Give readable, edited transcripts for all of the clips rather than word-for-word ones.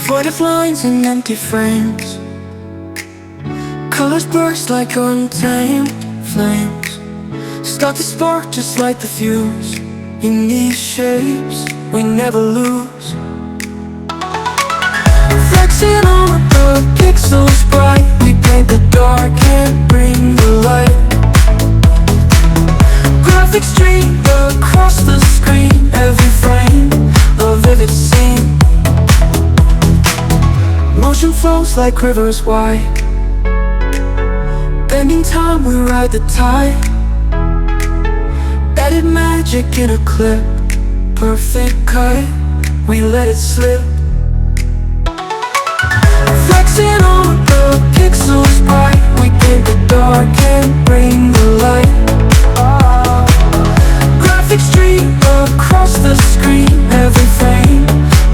Voided lines and empty frames, colors burst like untamed flames. Start to spark just like the fuse. In these shapes we never lose. Flexing on the pixels bright, we paint the dark and bring the light. Graphics stream across the screen, every frame a vivid scene. Motion flows like rivers wide, bending time we ride the tide. Added magic in a clip, perfect cut, we let it slip. Flexing on the pixels bright, we paint the dark and bring the light. Graphics stream across the screen, every frame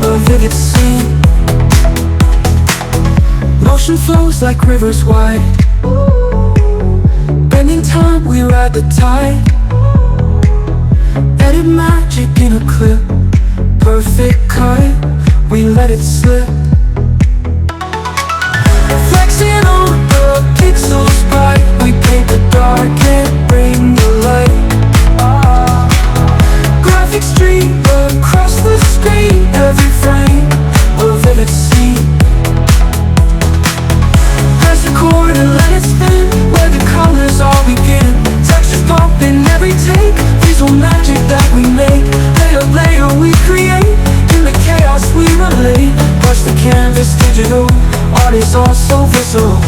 a vivid scene. Motion flows like rivers wide, bending time we ride the tide. Added magic in a clip, perfect cut, we let it slip. Flexing on the pixels bright, we paint the dark and bring the light. Graphics stream across the screen, every frame a vivid scene. Press record and let it spin, where the colors all begin. Textures pop in every take, visual magic that we make. Layer layer we create, in the chaos we relate. Brush the canvas digital, art is all so visceral.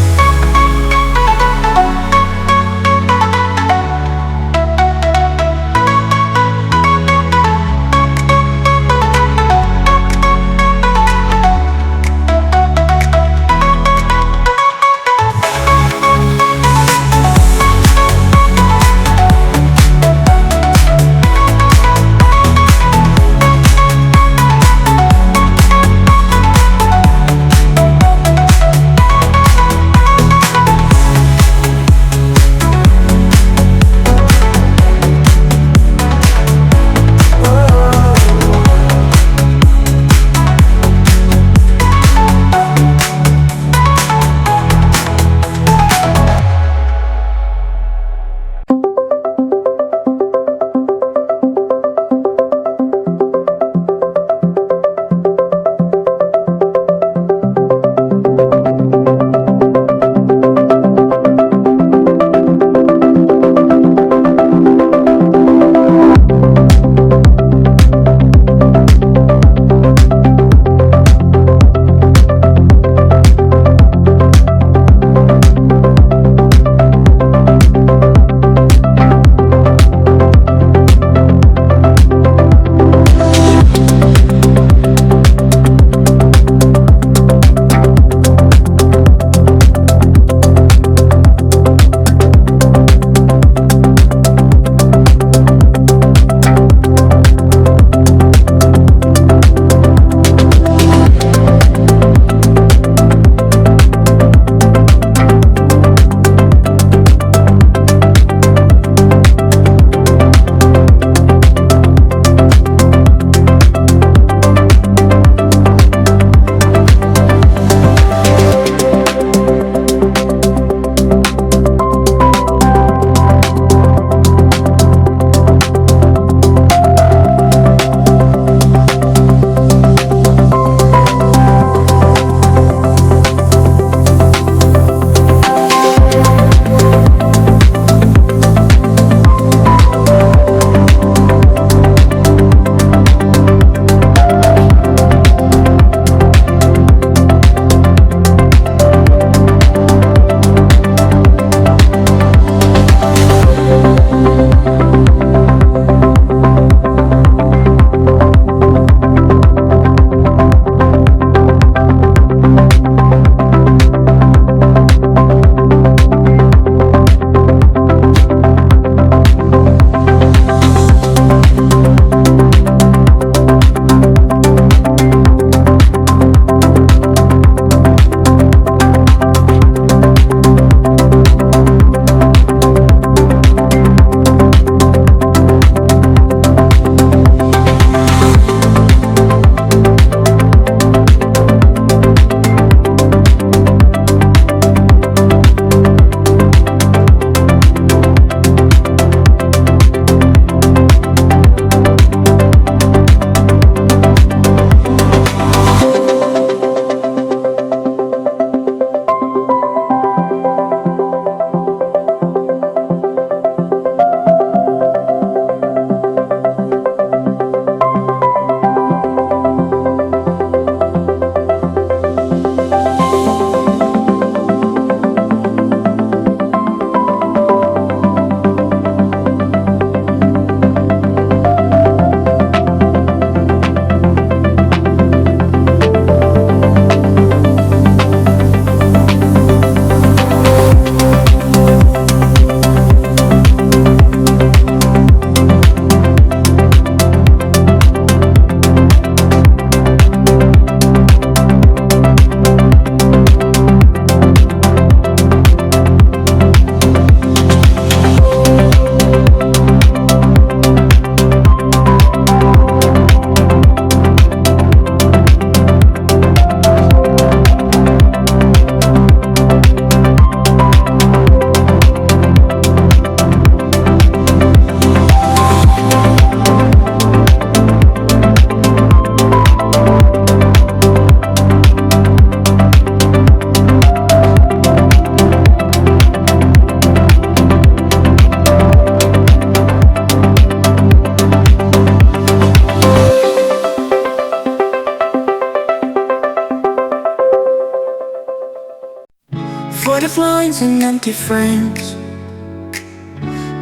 What if lines in empty frames?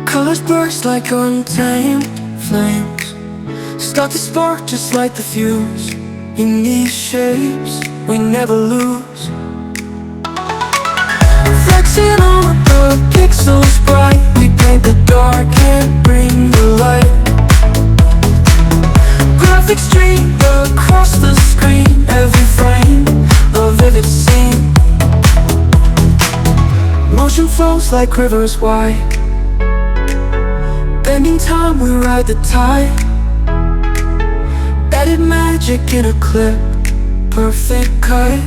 Colors burst like untamed flames. Start to spark just like the fuse. In these shapes we never lose. Flexing on the pixels bright, we paint the dark and bring the light. Graphics stream across the screen, every frame a vivid scene. Motion flows like rivers wide, bending time we ride the tide. Added magic in a clip, perfect cut,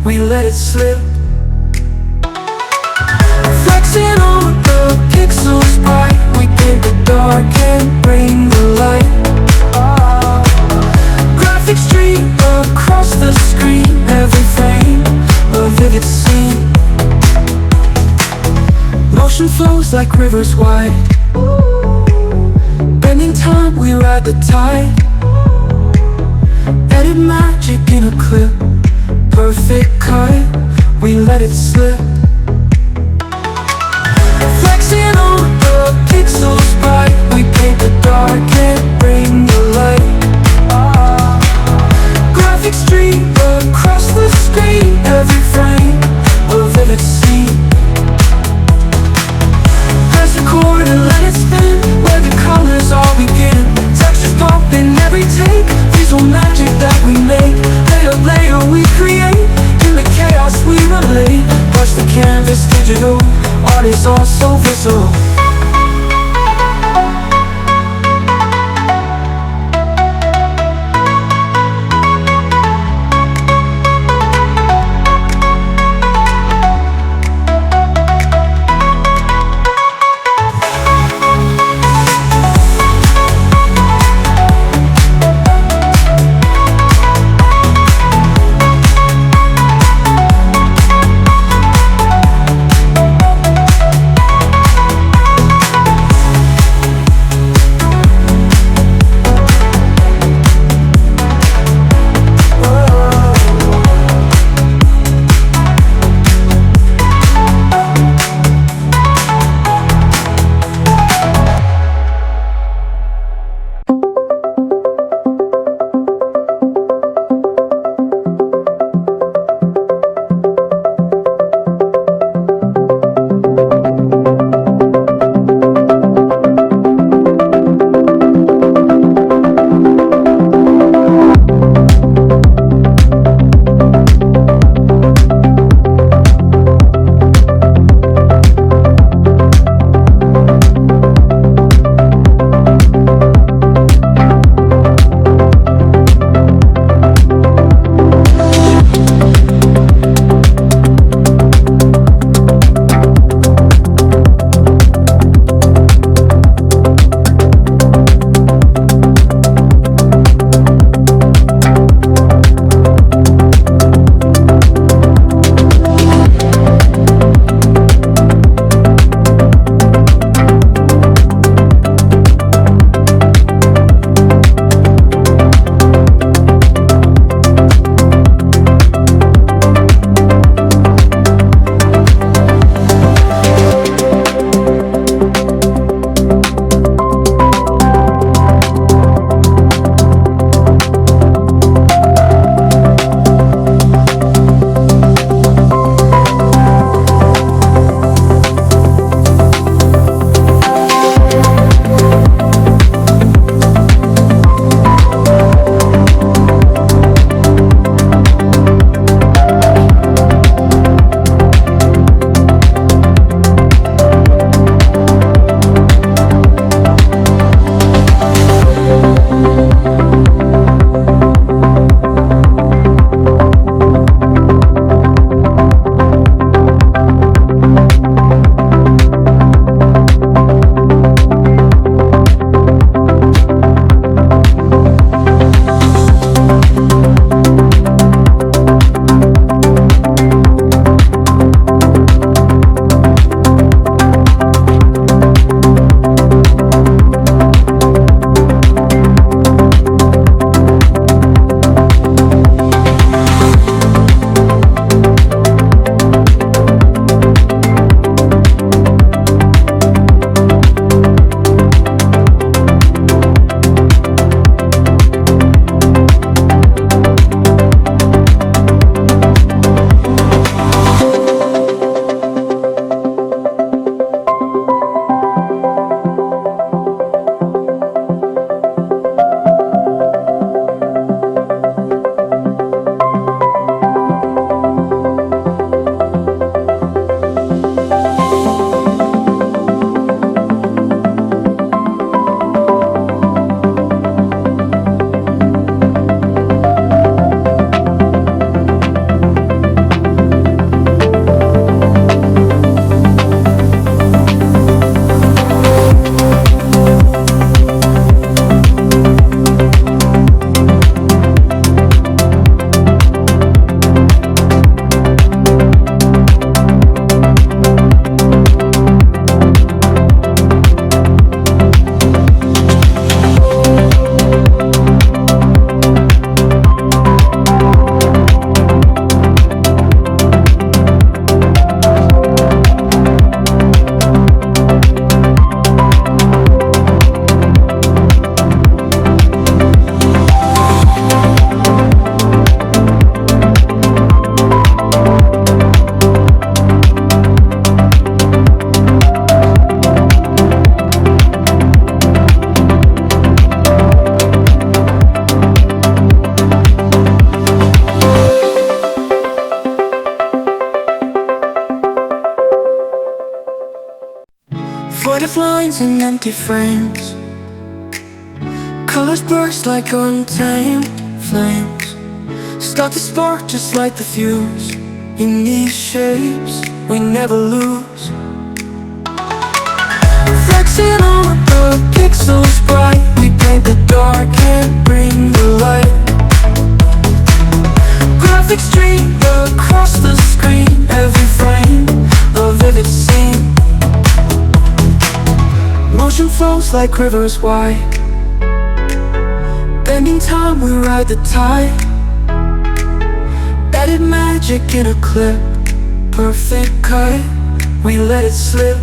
we let it slip. Flexing on the pixels bright, we paint the dark and bring the light. Graphics stream across the screen, every frame a vivid scene. Motion flows like rivers wide, bending time we ride the tide. Added magic in a clip, perfect cut, we let it slip. Flexing on the pixels bright, we paint the dark and bring the light. Graphics stream across the screen, every frame a vivid scene. Press record and let it spin, where the colors all begin. Textures pop in every take, visual magic that we make. Layer, layer we create, in the chaos we relate. Brush the canvas digital, art is all so visceral. What if lines in empty frames? Colors burst like untamed flames. Start to spark just like the fuse. In these shapes we never lose. Flexing on the pixels bright, we paint the dark and bring the light. Graphics stream across the screen, every frame a vivid scene. Motion flows like rivers wide, bending time we ride the tide. Added magic in a clip, perfect cut, we let it slip.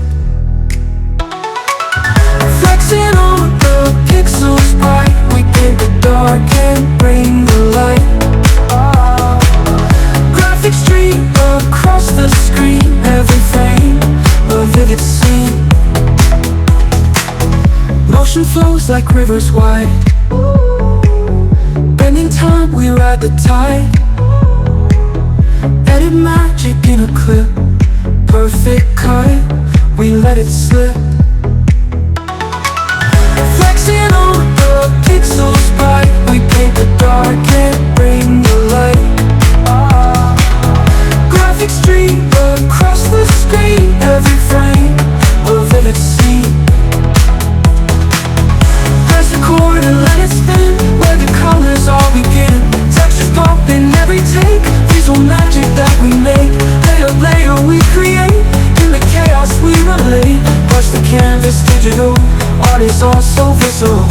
Flexing on the pixels bright, we paint the dark and bring the light. Graphics stream across the screen, every frame a vivid scene. Motion flows like rivers wide, bending time we ride the tide. Added magic in a clip, perfect cut, we let it slip. Flexing on the pixels bright, we paint the dark and bring the light. Graphics stream across the screen, every frame a vivid scene. Press record and let it spin, where the colors all begin. Textures pop in every take, visual magic that we make. Layer, layer we create, in the chaos we relate. Brush the canvas digital, art is all so visceral.